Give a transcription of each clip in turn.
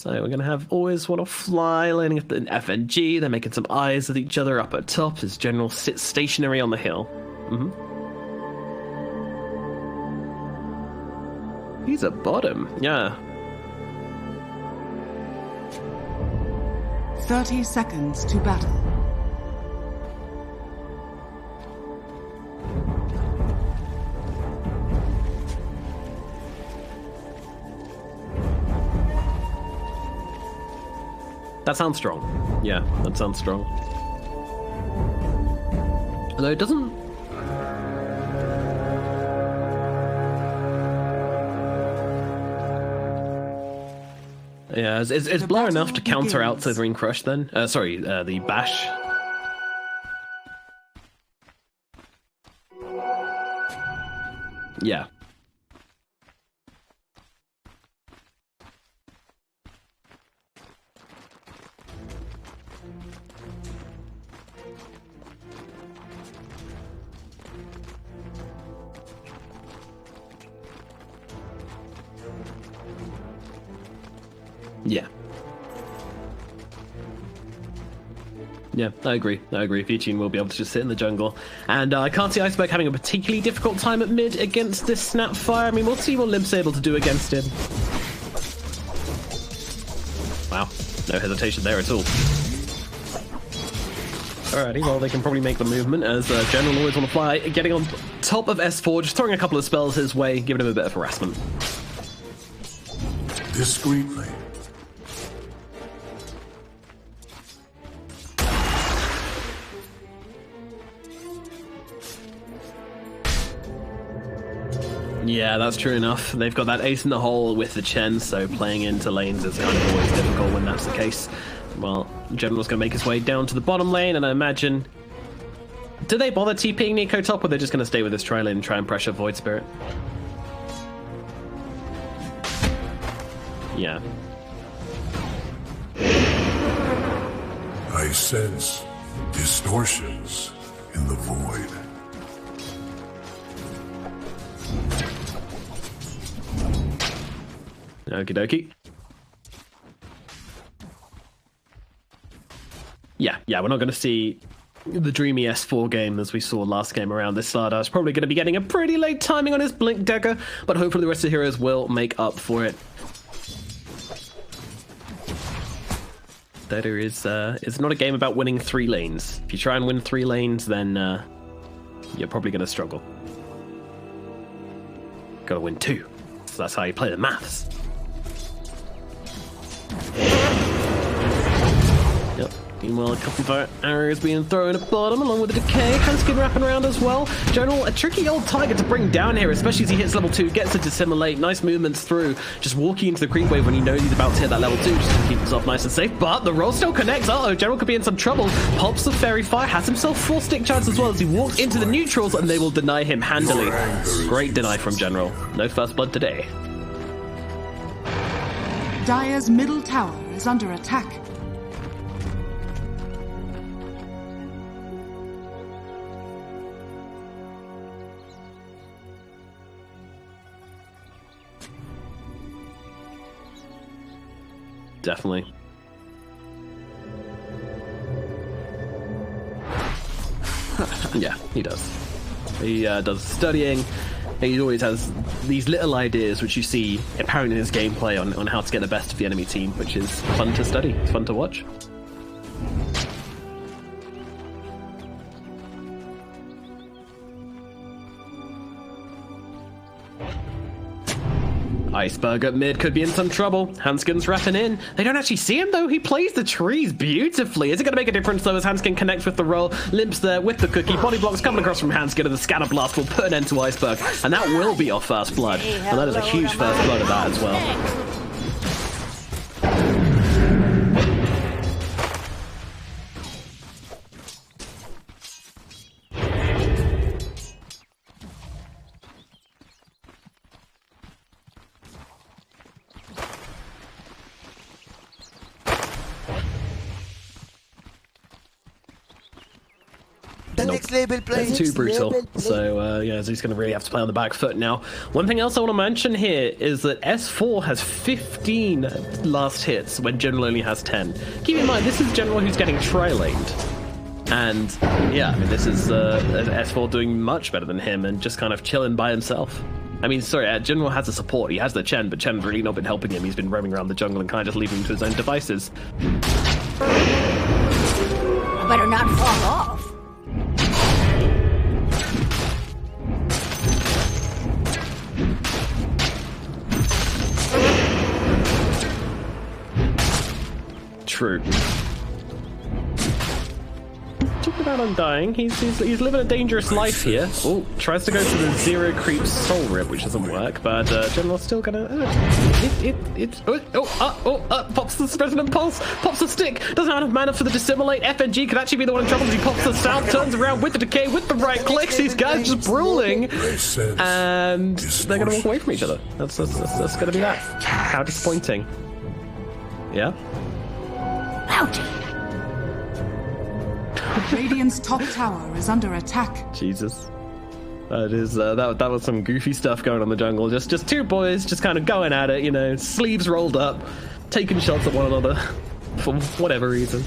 So we're going to have always want to fly, landing at the FNG. They're making some eyes with each other up at top as General sits stationary on the hill. He's at bottom, yeah. 30 seconds to battle. That sounds strong. Yeah, that sounds strong. Although it doesn't... Yeah, is Blur enough to counter out Slithering Crush then? Sorry, the Bash. Yeah. Yeah. Yeah, I agree. Fuchin will be able to just sit in the jungle. And I can't see Iceberg having a particularly difficult time at mid against this Snapfire. I mean, we'll see what Limp's able to do against him. Wow, no hesitation there at all. Alrighty, well, they can probably make the movement as General always want to fly, getting on top of S4, just throwing a couple of spells his way, giving him a bit of harassment. Discreetly. Yeah, that's true enough. They've got that ace in the hole with the Chen, so playing into lanes is kind of always difficult when that's the case. Well, General's going to make his way down to the bottom lane, and I imagine... Do they bother TPing Nico top, or they're just going to stay with this tri lane and try and pressure Void Spirit? Yeah. I sense distortions in the void. Okie dokie. Yeah, we're not going to see the dreamy S4 game as we saw last game around. This Slardar's probably going to be getting a pretty late timing on his Blink Dagger, but hopefully the rest of the heroes will make up for it. Dota is not a game about winning 3 lanes. If you try and win 3 lanes, then you're probably going to struggle. Got to win 2. So that's how you play the maths. Yep. Meanwhile, a couple of arrows being thrown at bottom, along with the decay. Hanskin wrapping around as well. General, a tricky old target to bring down here, especially as he hits level 2, gets to dissimulate. Nice movements through, just walking into the creep wave when you know he's about to hit that level 2, just to keep himself nice and safe. But the roll still connects. Uh-oh, General could be in some trouble. Pops the Fairy Fire, has himself 4 stick charges as well as he walks into the neutrals, and they will deny him handily. Great deny from General. No first blood today. Dire's middle tower is under attack. Definitely. Yeah, he does. He does studying. He always has these little ideas which you see apparent in his gameplay on how to get the best of the enemy team, which is fun to study, it's fun to watch. Iceberg at mid could be in some trouble. Hanskin's wrapping in. They don't actually see him though. He plays the trees beautifully. Is it going to make a difference though as Hanskin connects with the roll? Limp's there with the cookie. Body blocks coming across from Hanskin, and the scatter blast will put an end to Iceberg. And that will be our first blood. And that is a huge first blood of that as well. next level, please. It's too brutal. So, yeah, he's going to really have to play on the back foot now. One thing else I want to mention here is that S4 has 15 last hits when General only has 10. Keep in mind, this is General who's getting tri-laned. And, yeah, I mean, this is S4 doing much better than him and just kind of chilling by himself. I mean, sorry, General has a support. He has the Chen, but Chen's really not been helping him. He's been roaming around the jungle and kind of just leaving him to his own devices. I better not fall off. True. Talk about undying. He's living a dangerous life here. Oh, tries to go for the zero creep soul rip, which doesn't work, but General's still gonna. Pops the resonant pulse, pops the stick. Doesn't have enough mana for the dissimulate. FNG could actually be the one in trouble as he pops the south, turns around with the decay, with the right clicks. These guys just brawling, and they're gonna walk away from each other. That's gonna be that. How disappointing. Yeah. Ouchie. Radiant's top tower is under attack. Jesus. That is that was some goofy stuff going on in the jungle. Just two boys just kind of going at it, you know, sleeves rolled up, taking shots at one another for whatever reason.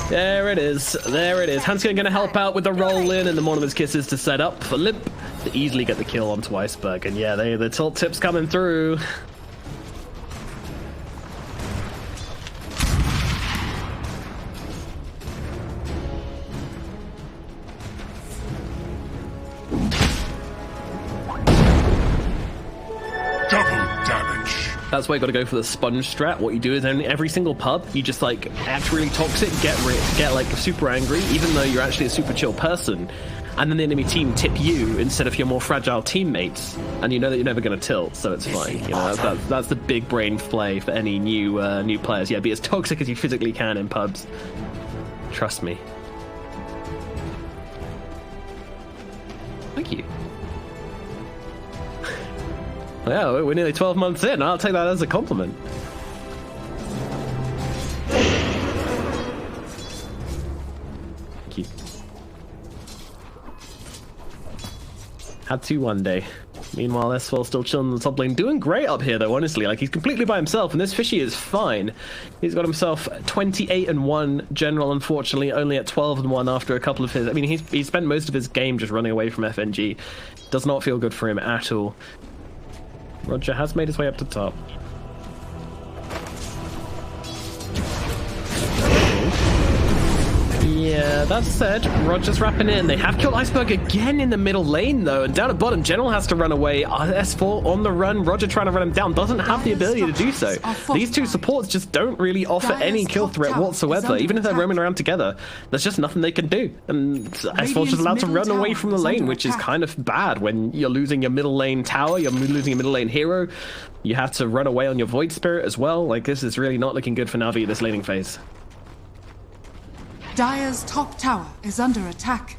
There it is. There it is. Hanskin going to help out with the roll in and the Monument's Kisses to set up for Limp to easily get the kill onto Iceberg. And yeah, the tilt tips coming through. That's why you got to go for the sponge strat. What you do is in every single pub, you just like act really toxic, get like super angry, even though you're actually a super chill person, and then the enemy team tip you instead of your more fragile teammates, and you know that you're never going to tilt, so it's fine. You know, that's the big brain play for any new players. Yeah, be as toxic as you physically can in pubs. Trust me. Thank you. Yeah, we're nearly 12 months in. I'll take that as a compliment. Thank you. Had to one day. Meanwhile, S4 still chilling in the top lane. Doing great up here, though, honestly. Like, he's completely by himself, and this Fishy is fine. He's got himself 28-1. General, unfortunately, only at 12-1 after a couple of his... I mean, he spent most of his game just running away from FNG. Does not feel good for him at all. Roger has made his way up to top. Yeah, that said, Roger's wrapping in. They have killed Iceberg again in the middle lane, though, and down at bottom, General has to run away. S4 on the run. Roger trying to run him down. Doesn't have the ability to do so. These two supports just don't really offer any kill threat whatsoever. Even if they're roaming around together, there's just nothing they can do. And S4's just allowed to run away from the lane, which is kind of bad when you're losing your middle lane tower, you're losing your middle lane hero. You have to run away on your Void Spirit as well. Like, this is really not looking good for Navi this laning phase. Dire's top tower is under attack.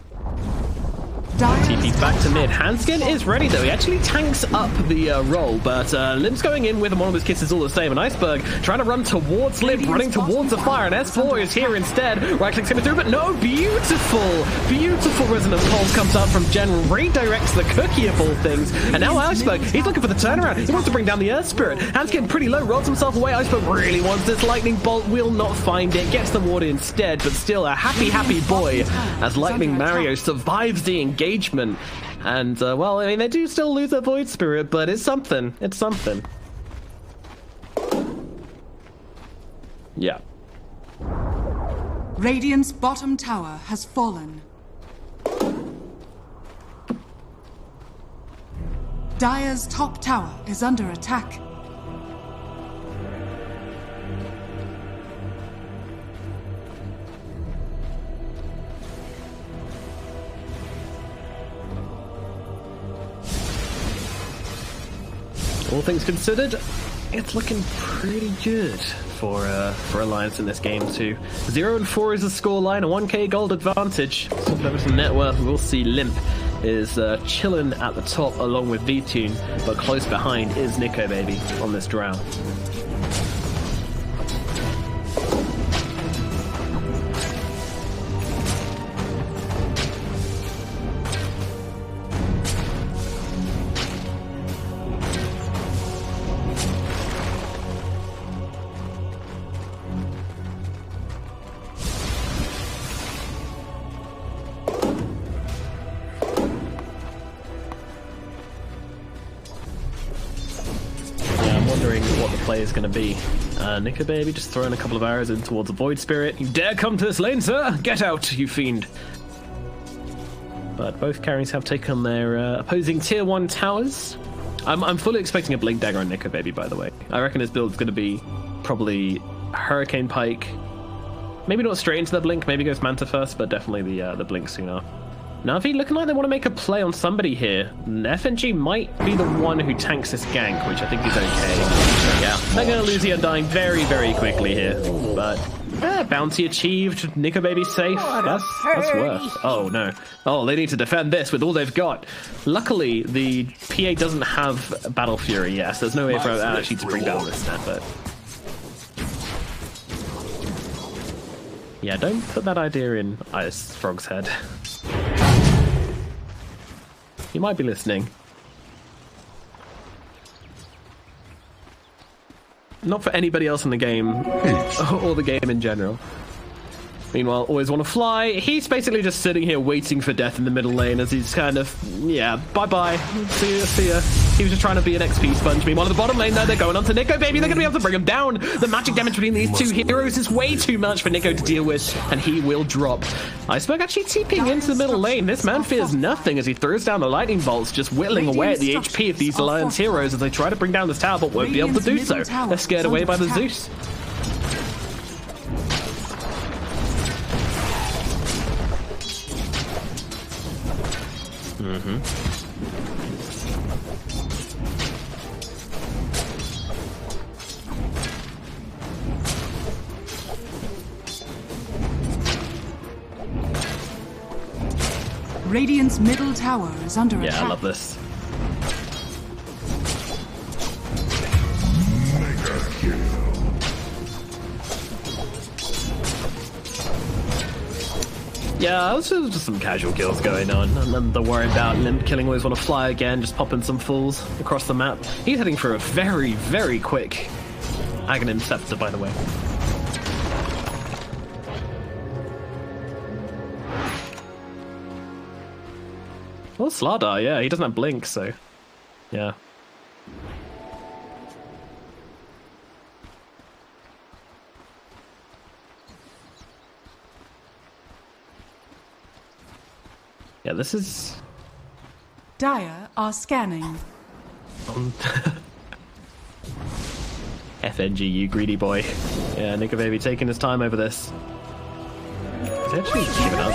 TP's back to mid. Hanskin is ready, though. He actually tanks up the roll, but Limp's going in with one of his kisses all the same. And Iceberg trying to run towards Limp, running towards the fire, and S4 is here instead. Right click's coming through, but no, beautiful resonant pulse comes out from General, redirects the cookie of all things, and now Iceberg, he's looking for the turnaround. He wants to bring down the Earth Spirit. Hanskin pretty low, rolls himself away. Iceberg really wants this lightning bolt, will not find it, gets the ward instead, but still a happy boy as Lightning Mario survives the engagement. And, well, I mean, they do still lose their Void Spirit, but it's something. It's something. Yeah. Radiant's bottom tower has fallen. Dire's top tower is under attack. All things considered, it's looking pretty good for Alliance in this game too. 0-4 is the scoreline, a 1k gold advantage. Some net worth. We'll see Limp is chilling at the top along with V-Tune, but close behind is Nico Baby on this drow. What the play is going to be. Nico Baby just throwing a couple of arrows in towards the Void Spirit. You dare come to this lane, sir? Get out, you fiend. But both carries have taken their opposing tier 1 towers. I'm fully expecting a Blink Dagger on Nico Baby, by the way. I reckon his build is going to be probably Hurricane Pike. Maybe not straight into the Blink, maybe goes Manta first, but definitely the Blink soon after. Na'Vi looking like they want to make a play on somebody here. FNG might be the one who tanks this gank, which I think is okay. Yeah, they're going to lose the Undying very, very quickly here. But, bounty achieved. Nico Baby safe. That's worth. Oh, no. Oh, they need to defend this with all they've got. Luckily, the PA doesn't have Battle Fury, yes. There's no way for actually to bring down this net, but... yeah, don't put that idea in Ice Frog's head. You might be listening. Not for anybody else in the game, or the game in general. Meanwhile, always want to fly. He's basically just sitting here waiting for death in the middle lane as he's kind of, yeah, bye-bye. See ya, see ya. He was just trying to be an XP sponge. Meanwhile, in the bottom lane, though, they're going on to Nico Baby. They're going to be able to bring him down. The magic damage between these two heroes is way too much for Nico to deal with, and he will drop. Iceberg actually TPing into the middle lane. This man fears nothing as he throws down the lightning bolts, just whittling away at the HP of these Alliance heroes as they try to bring down this tower, but won't be able to do so. They're scared away by the Zeus. Radiant's middle tower is under attack. Yeah, I love this. Yeah, there's just some casual kills going on, and then the worry about Limp killing always want to fly again, just popping some fools across the map. He's heading for a very, very quick Aghanim Scepter, by the way. Well, Slardar, yeah, he doesn't have Blink, so yeah. Yeah, this is... Dire are scanning. FNG, you greedy boy. Yeah, Nico Baby taking his time over this. He's actually giving up.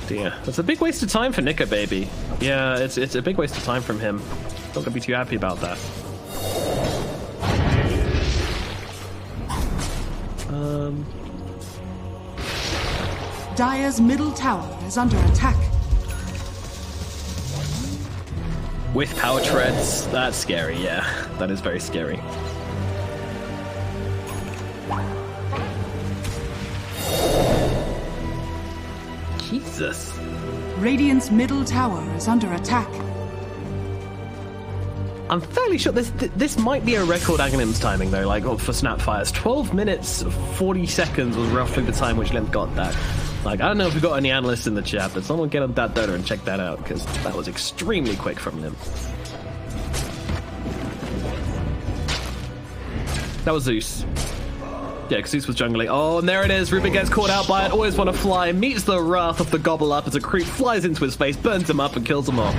Dear, it's a big waste of time for Nico Baby. Yeah, it's a big waste of time from him. Not gonna be too happy about that. Dire's middle tower is under attack. With power treads, that's scary, yeah. That is very scary. Jesus. Radiant's middle tower is under attack. I'm fairly sure this might be a record Aghanim's timing, though, like, for Snapfires. 12 minutes, 40 seconds was roughly the time which Limp got that. Like, I don't know if we've got any analysts in the chat, but someone get on that Dota and check that out, because that was extremely quick from Limp. That was Zeus. Yeah, because Zeus was jungling. Oh, and there it is. Rubik gets caught out by it. Always want to fly. Meets the wrath of the Gobble Up as a creep flies into his face, burns him up, and kills him off.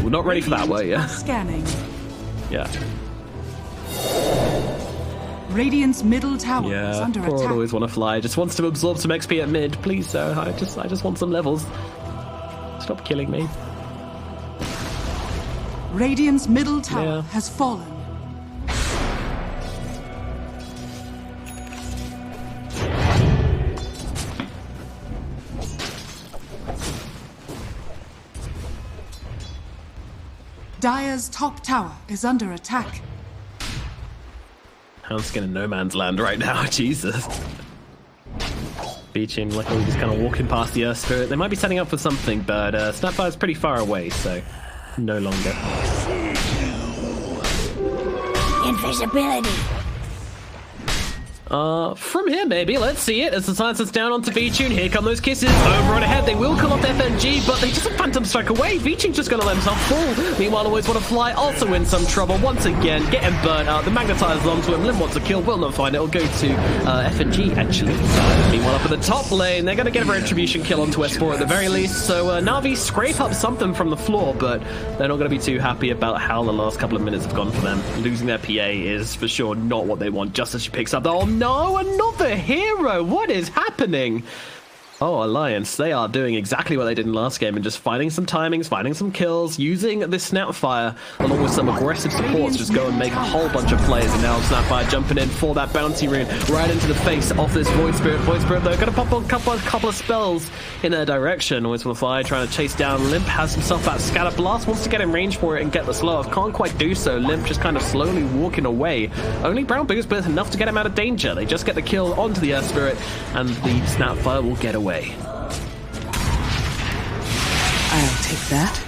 We're not ready for that, were you? Scanning. Yeah. Radiant's middle tower is Yeah, under poor attack. always want to fly. Just wants to absorb some XP at mid. Please, sir. I just want some levels. Stop killing me. Radiant's middle tower Yeah. has fallen. Dire's top tower is under attack. Houndskin in no man's land right now, Jesus. Beaching, luckily just kind of walking past the Earth Spirit. They might be setting up for something, but Snapfire's pretty far away, so no longer. Invisibility. From here, maybe. Let's see it. As the science is down onto V-Tune, here come those kisses. Over and ahead, they will come off FNG, but they just a Phantom Strike away. V-Tune's just going to let himself fall. Meanwhile, Always Want to Fly also in some trouble. Once again, getting burnt out. The Magnetizer's onto him. Lim wants a kill. Will not find it. It'll go to FNG, actually. Meanwhile, up in the top lane, they're going to get a Retribution kill onto S4 at the very least. So Na'Vi scrape up something from the floor, but they're not going to be too happy about how the last couple of minutes have gone for them. Losing their PA is for sure not what they want, just as she picks up the... Oh, no, another hero! What is happening? Oh, Alliance, they are doing exactly what they did in last game and just finding some timings, finding some kills, using this Snapfire along with some aggressive supports, just go and make a whole bunch of plays. And now Snapfire jumping in for that bounty rune right into the face of this Void Spirit. Void Spirit, though, gonna pop a couple of spells in their direction. Always Want to Fly, trying to chase down Limp, has himself that Scatter Blast, wants to get in range for it and get the slow off. Can't quite do so. Limp just kind of slowly walking away. Only Brown Boost, but enough to get him out of danger. They just get the kill onto the Earth Spirit, and the Snapfire will get away. I'll take that.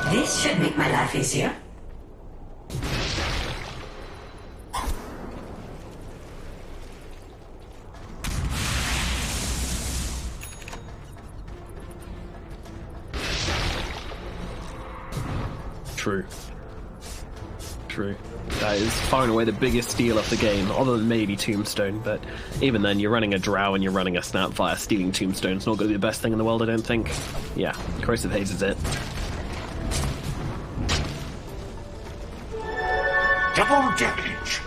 This should make my life easier. True. That is far and away the biggest steal of the game, other than maybe Tombstone, but even then, you're running a Drow and you're running a Snapfire. Stealing Tombstone's not going to be the best thing in the world, I don't think. Yeah, Corrosive Haze is it. Double damage.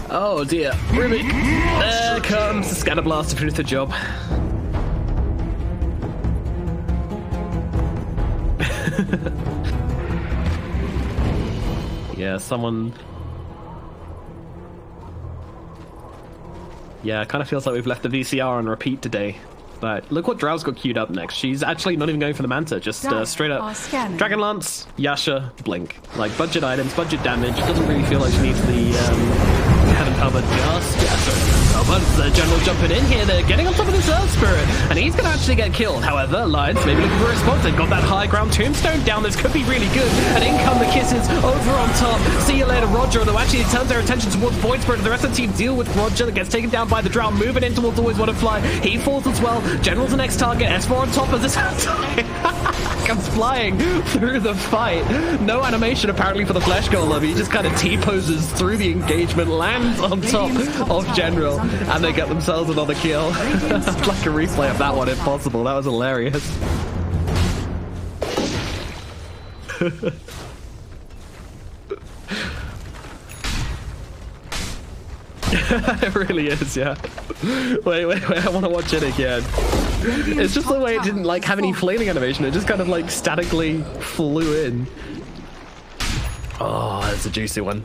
Oh dear, really? There comes the Scatter Blast to finish the job. Yeah, someone... Yeah, it kind of feels like we've left the VCR on repeat today. But look what Drow's got queued up next. She's actually not even going for the Manta, just straight up Dragon Lance, Yasha, Blink. Like, budget items, budget damage. Doesn't really feel like she needs the Heaven Cover just yet. The General jumping in here. They're getting on top of this Earth Spirit, and he's going to actually get killed. However, Alliance maybe looking for a response. They've got that high ground Tombstone down. This could be really good. And in come the kisses over on top. See you later, Roger. Though actually it turns their attention towards Void Spirit. The rest of the team deal with Roger that gets taken down by the Drow. Moving in towards Always Want to Fly. He falls as well. General's the next target. S4 on top of this comes flying through the fight. No animation apparently for the Flesh Golem. He just kind of T-poses through the engagement, lands on top of General, and they get themselves another kill. I'd like a replay of that one if possible. That was hilarious. It really is, yeah. Wait, I want to watch it again. It's just the way it didn't like have any flaming animation. It just kind of like statically flew in. Oh, that's a juicy one.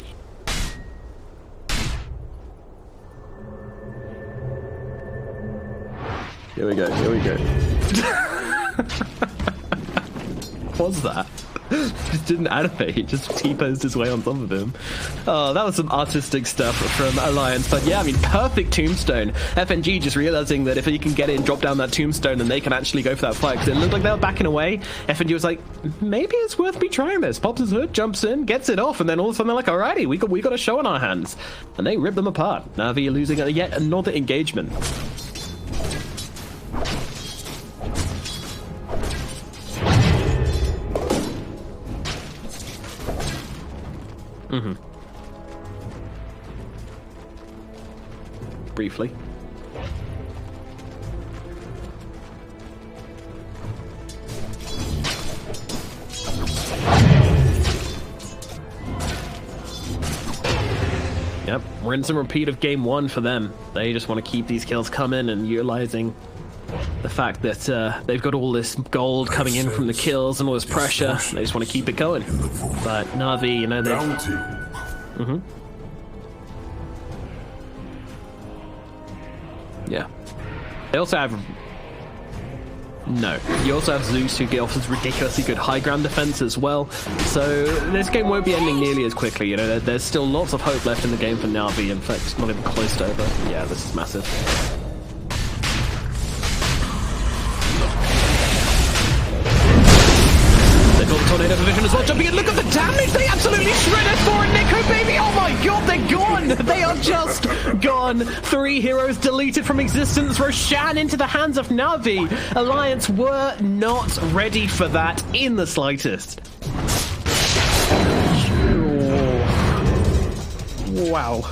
Here we go. What was that? Just didn't animate, he just T-posed his way on top of him. Oh, that was some artistic stuff from Alliance. But yeah, I mean, perfect Tombstone. FNG just realizing that if he can get in, drop down that Tombstone, then they can actually go for that fight. Because it looked like they were backing away. FNG was like, maybe it's worth me trying this. Pops his hood, jumps in, gets it off, and then all of a sudden they're like, alrighty, we got a show on our hands. And they rip them apart. Na'Vi losing yet another engagement. Briefly. Yep, rinse and repeat of game 1 for them. They just want to keep these kills coming and utilizing the fact that they've got all this gold coming in from the kills and all this pressure. They just want to keep it going. But Na'Vi, you know, they... Yeah. They also have... No. You also have Zeus, who offers ridiculously good high ground defense as well. So this game won't be ending nearly as quickly. You know, there's still lots of hope left in the game for Na'Vi. In fact, it's not even close to over. Yeah, this is massive. They've got the Tornado Division as well, jumping in. Look at the damage! They absolutely shredded for it, Nico, baby! Oh my god, they're gone! They are just gone! 3 heroes deleted from existence. Roshan into the hands of Na'Vi. Alliance were not ready for that in the slightest. Wow.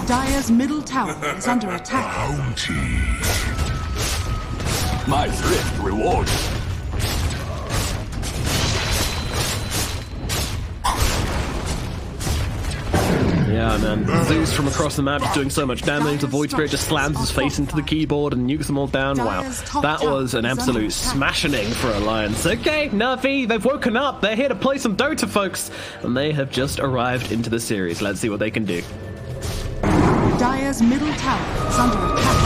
Dire's middle tower is under attack. Bounty. My thrift rewards. Yeah, man. Zeus from across the map just doing so much damage. The Void Spirit just slams his face into the keyboard and nukes them all down. Wow. That was an absolute smashing for Alliance. Okay, Na'Vi, they've woken up. They're here to play some Dota, folks. And they have just arrived into the series. Let's see what they can do. Dire's middle tower is under attack.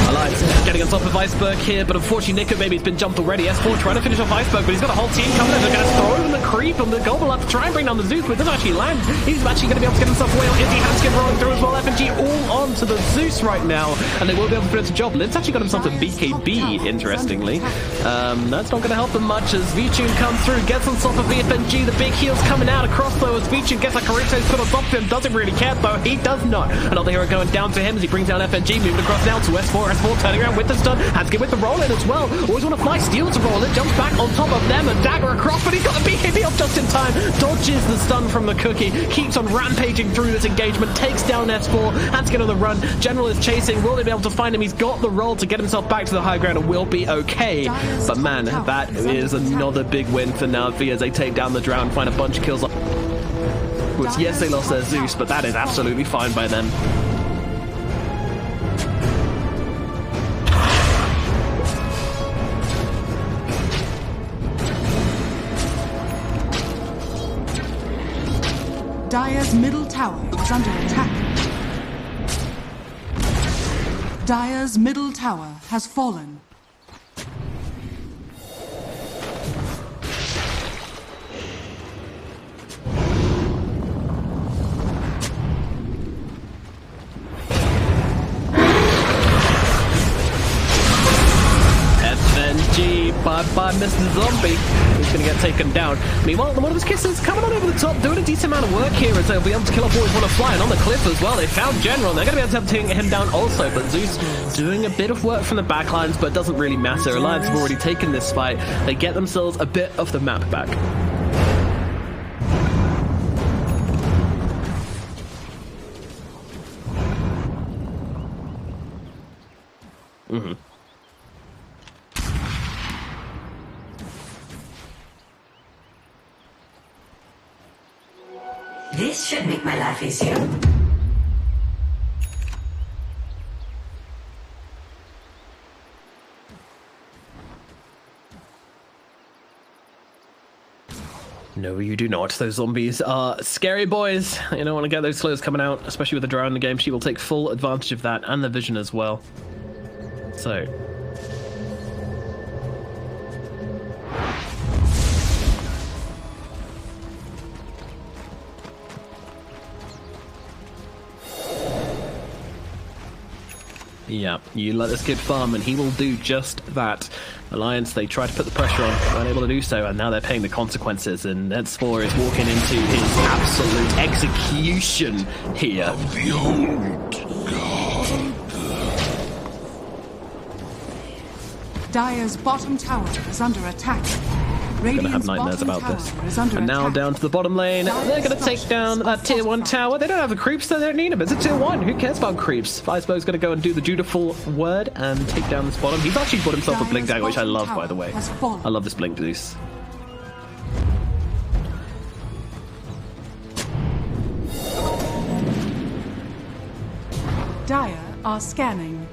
Alliance getting on top of Iceberg here, but unfortunately Nico maybe has been jumped already. S4 trying to finish off Iceberg, but he's got a whole team coming in. They're going to throw in the creep and the Gobble up to try and bring down the Zeus, but it doesn't actually land. He's actually going to be able to get himself away on Izzy. Hanskin rolling through as well. FNG all on to the Zeus right now, and they will be able to finish the job. Lid's actually got himself a BKB, interestingly. That's not going to help them much as Vichun comes through, gets on top of FNG. The big heels coming out across though as Vichun gets a Karuto's put on top of him. Doesn't really care though. He does not. Another hero going down to him as he brings down FNG, moving across now to S4. S4 turning around with the stun. Hanskin with the roll in as well. Always want to fly, steals a roll in, jumps back on top of them, a dagger across, but he's got the BKB off just in time. Dodges the stun from the cookie, keeps on rampaging through this engagement, takes down S4. Hanskin on the run. General is chasing. Will they be able to find him? He's got the roll to get himself back to the high ground and will be okay. But man, that is another big win for Na'Vi as they take down the Drow and find a bunch of kills. Yes, they lost their Zeus, but that is absolutely fine by them. Dire's middle tower is under attack. Dire's middle tower has fallen. FNG, bye-bye Mr. Zombie. He's going to get taken down. Meanwhile, one of his kisses coming on over the top, doing a decent amount of work here as they'll be able to kill off Boys Wanna Fly. And on the cliff as well, they found General. They're going to be able to take him down also. But Zeus doing a bit of work from the backlines, but it doesn't really matter. Alliance have already taken this fight. They get themselves a bit of the map back. This should make my life easier. No, you do not. Those zombies are scary boys. You don't want to get those slows coming out, especially with the Drow in the game. She will take full advantage of that and the vision as well. So... yeah, you let this kid farm and he will do just that. Alliance, they try to put the pressure on, weren't able to do so, and now they're paying the consequences, and Nets4 is walking into his absolute execution here. Behold, God. Dire's bottom tower is under attack. Gonna have nightmares about this. And now down to the bottom lane. They're gonna take down that tier 1 tower. They don't have the creeps, so they don't need them. It's a tier 1. Who cares about creeps? Iceberg's gonna go and do the dutiful word and take down this bottom. He's actually bought himself a blink dagger, which I love, by the way. I love this blink Zeus. Dire are scanning.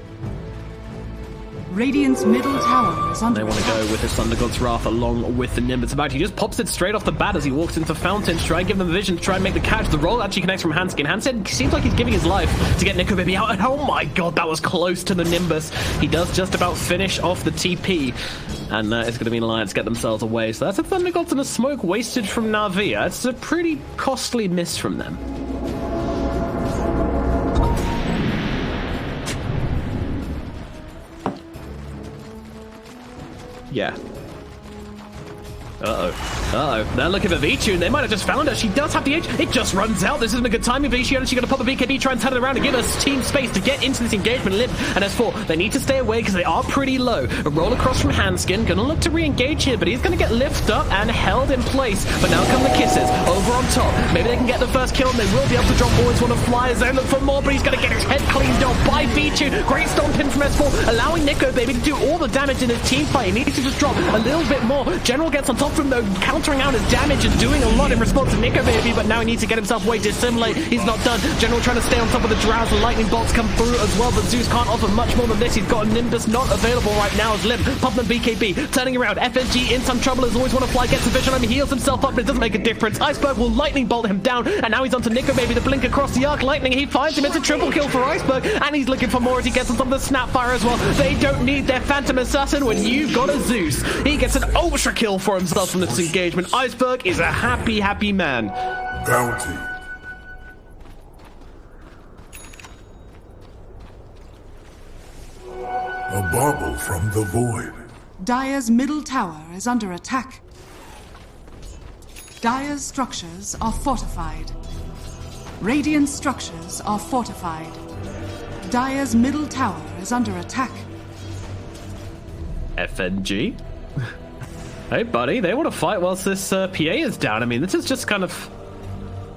Radiant's middle tower is under They want to attack. go with his Thunder God's Wrath along with the Nimbus. In fact, he just pops it straight off the bat as he walks into Fountain to try and give them vision to try and make the catch. The roll actually connects from Hanskin. Hanskin seems like he's giving his life to get Nico Baby out. And oh my god, that was close to the Nimbus. He does just about finish off the TP. And it's going to be an Alliance get themselves away. So that's a Thunder Gods and a smoke wasted from Na'Vi. It's a pretty costly miss from them. Yeah. Uh-oh. They're looking for Vichu, and they might have just found her. She does have the edge. It just runs out. This isn't a good timing. She's going to pop a BKB, try and turn it around and give us team space to get into this engagement. Limp and S4, they need to stay away because they are pretty low. A roll across from Hanskin. Going to look to re-engage here, but he's going to get lifted up and held in place. But now come the kisses over on top. Maybe they can get the first kill, and they will be able to drop Always Wanna Fly as they look for more, but he's going to get his head cleaned off by Vichu. Great stomp in from S4, allowing Nico Baby to do all the damage in his team fight. He needs to just drop a little bit more. General gets on top of him, though, countering out his damage and doing a lot in response to Nico Baby, but now he needs to get himself away to assimilate. He's not done. General trying to stay on top of the Drows. The lightning bolts come through as well, but Zeus can't offer much more than this. He's got a Nimbus not available right now as Limp popping BKB, turning around. FNG in some trouble as Always Wanna Fly, gets a vision on him, heals himself up, but it doesn't make a difference. Iceberg will lightning bolt him down, and now he's onto Nico Baby. The blink across the arc lightning, he finds him. It's a triple kill for Iceberg, and he's looking for more as he gets on top of the Snapfire as well. They don't need their Phantom Assassin when you've got a Zeus. He gets an ultra kill for himself from this engagement. Iceberg is a happy, happy man. Bounty. A bauble from the void. Dire's middle tower is under attack. Dire's structures are fortified. Radiant structures are fortified. Dire's middle tower is under attack. FNG? Hey, buddy, they want to fight whilst this PA is down. I mean, this is just kind of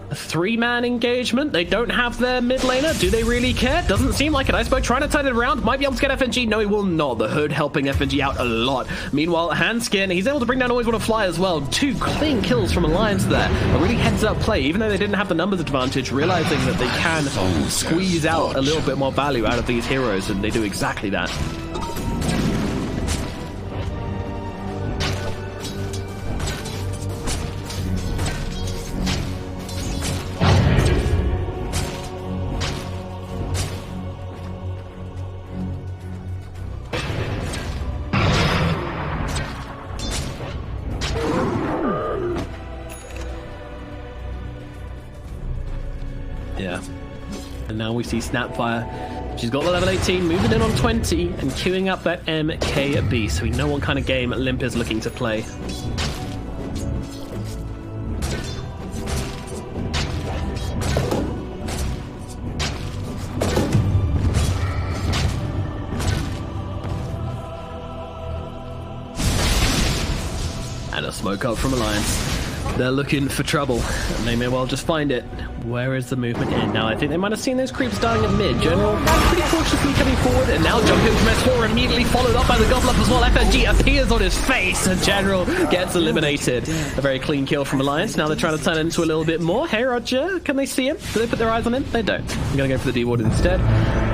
a three-man engagement. They don't have their mid laner. Do they really care? Doesn't seem like it. Iceberg trying to turn it around. Might be able to get FNG. No, he will not. The Hood helping FNG out a lot. Meanwhile, Hanskin, he's able to bring down Always Wanna Fly as well. 2 clean kills from Alliance there. A really heads-up play, even though they didn't have the numbers advantage, realizing that they can squeeze out a little bit more value out of these heroes, and they do exactly that. Yeah. And now we see Snapfire. She's got the level 18, moving in on 20, and queuing up that MKB, so we know what kind of game Limp is looking to play. And a smoke up from Alliance. They're looking for trouble, and they may well just find it. Where is the movement in? Now, I think they might have seen those creeps starting at mid. General pretty cautiously coming forward, and now jumping from S4, immediately followed up by the gobble up as well. FNG appears on his face, and General gets eliminated. A very clean kill from Alliance. Now they're trying to turn it into a little bit more. Hey, Roger, can they see him? Do they put their eyes on him? They don't. I'm going to go for the D-Ward instead.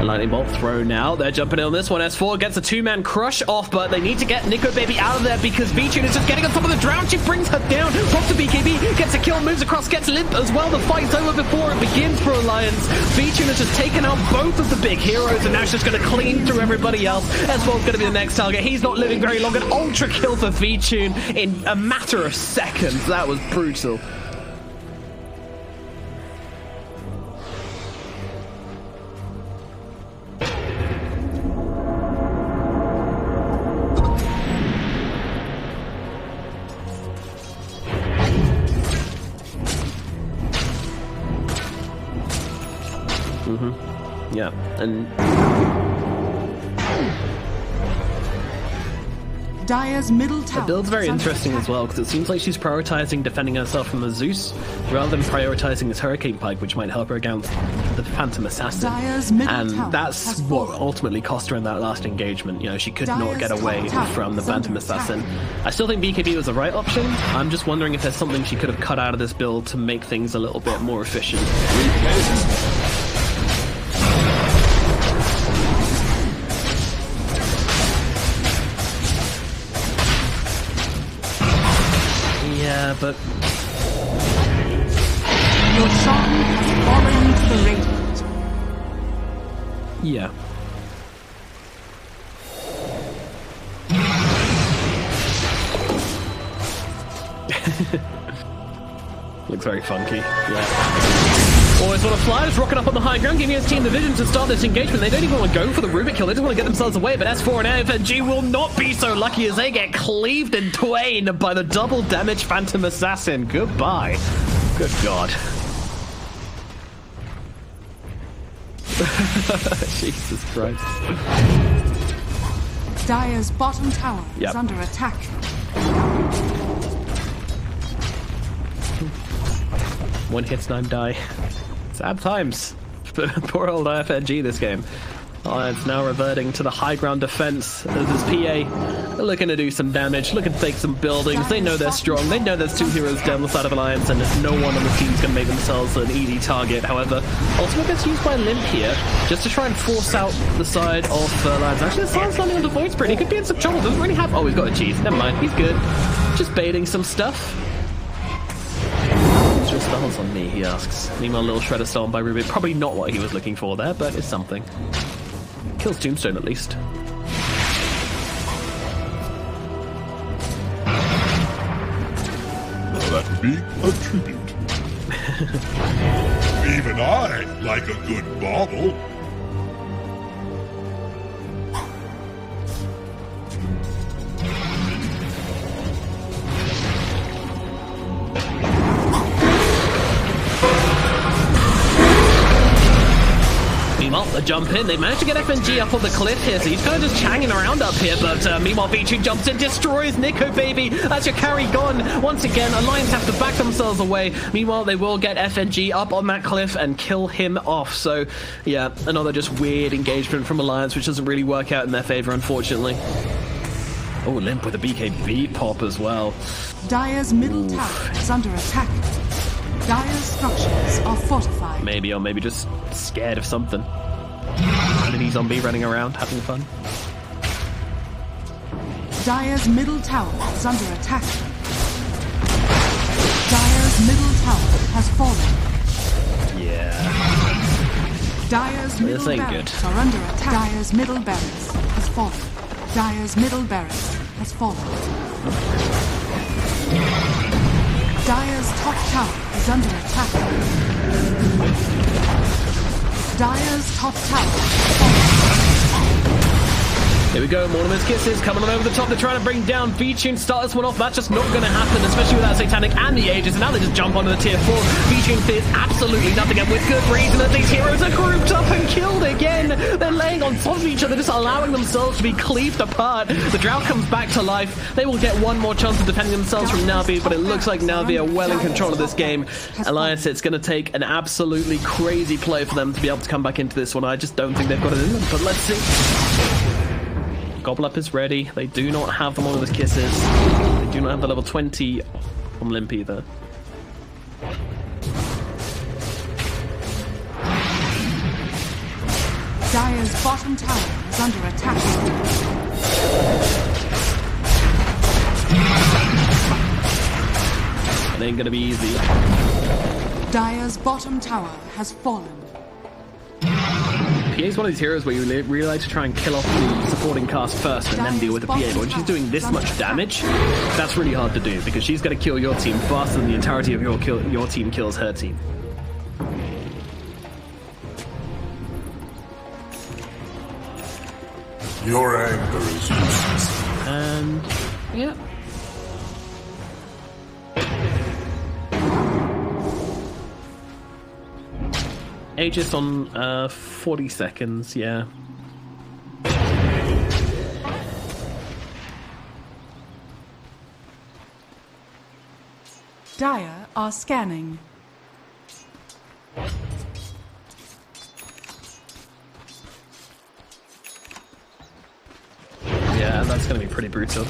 A lightning bolt thrown now. They're jumping in on this one. S4 gets a 2-man crush off, but they need to get Nico Baby out of there because Vichu is just getting on top of the Drown. She brings her down, pops the BKB, gets a kill, moves across, gets Limp as well. The fight's over before it begins for Alliance. Vichu has just taken out both of the big heroes, and now she's just going to clean through everybody else. S4's going to be the next target. He's not living very long. An ultra kill for Vichu in a matter of seconds. That was brutal. Yeah, and Dire's middle tower. the build's very interesting as well, because it seems like she's prioritizing defending herself from the Zeus rather than prioritizing this Hurricane Pike, which might help her against the Phantom Assassin. And that's what ultimately cost her in that last engagement. You know, she could not get away from the Phantom Assassin. I still think BKB was the right option. I'm just wondering if there's something she could have cut out of this build to make things a little bit more efficient. but Your song has fallen to the radiant. yeah. Looks very funky. Yeah. Always want to fly, just rocking up on the high ground, giving his team the vision to start this engagement. They don't even want to go for the Rubik kill, they just want to get themselves away, but S4 and AFNG will not be so lucky as they get cleaved in twain by the double damage Phantom Assassin. Goodbye. Good God. Jesus Christ. Dire's bottom tower Yep. is under attack. One hits, 9 die. Sad times for poor old IFNG this game. It's now reverting to the high ground defense as his PA looking to do some damage, looking to take some buildings. They know they're strong. They know there's 2 heroes down the side of Alliance and no one on the team's going to make themselves an easy target. However, Ultimate gets used by Limp here just to try and force out the side of Alliance. Actually, the Silence landing on the Void Spirit. He could be in some trouble. Doesn't really have... Oh, he's got a cheese. Never mind. He's good. Just baiting some stuff. Just stars on me, he asks. Meanwhile, little Shredder stolen by Rubik. Probably not what he was looking for there, but it's something. Kills Tombstone at least. Well, that would be a tribute. Even I like a good bauble. Meanwhile, a jump in. They managed to get FNG up on the cliff here, so he's kind of just hanging around up here. But meanwhile, V2 jumps in, destroys Nico, baby. That's your carry gone. Once again, Alliance have to back themselves away. Meanwhile, they will get FNG up on that cliff and kill him off. So, yeah, another just weird engagement from Alliance, which doesn't really work out in their favor, unfortunately. Oh, Limp with a BKB pop as well. Dire's middle tower is under attack. Dire's structures are fortified. Maybe, or maybe just scared of something. Mini zombie running around, having fun. Dire's middle tower is under attack. Dire's middle tower has fallen. Yeah. Dire's middle ain't barracks good. are under attack. Dire's middle barracks has fallen. Dire's middle barracks has fallen. Dire's top tower is under attack. Dire's top tower is fallen. Here we go, Mortimer's Kisses coming on over the top. They're trying to bring down V-Tune, start this one off. That's just not going to happen, especially without Satanic and the Aegis. And now they just jump onto the tier 4. V-Tune fears absolutely nothing, and with good reason, as these heroes are grouped up and killed again. They're laying on top of each other, just allowing themselves to be cleaved apart. The Drow comes back to life. They will get one more chance of defending themselves from Navi, but it looks like Navi are well in control of this game. Alliance, it's going to take an absolutely crazy play for them to be able to come back into this one. I just don't think they've got it in them, but let's see. Gobble Up is ready. They do not have them on with Kisses. They do not have the level 20 on Limp either. Dire's bottom tower is under attack. It ain't gonna be easy. Dire's bottom tower has fallen. PA's one of these heroes where you really like to try and kill off the supporting cast first and then deal with the PA. But when she's doing this much damage, that's really hard to do because she's going to kill your team faster than the entirety of your team kills her team. Your anger is useless. And yeah. Aegis on 40 seconds, yeah. Dire are scanning. Yeah, that's going to be pretty brutal.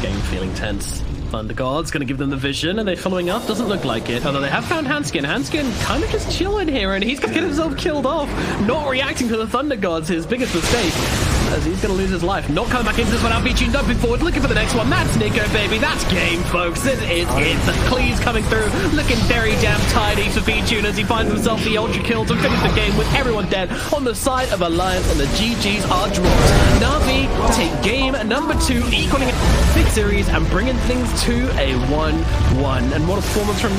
Game feeling tense. Thunder God's going to give them the vision. Are they following up? Doesn't look like it. Although they have found Hanskin. Hanskin kind of just chilling here, and he's going to get himself killed off. Not reacting to the Thunder Gods, his biggest mistake. as he's going to lose his life. Not coming back into this one now. VTune dumping forward, looking for the next one. That's Nico, baby. That's game, folks. This is it. The Cleaves coming through, looking very damn tidy for VTune as he finds himself the ultra kill to finish the game with everyone dead on the side of Alliance, and the GGs are dropped. Na'Vi take game number 2, equaling it 6 series and bringing things to a 1-1. And what a performance from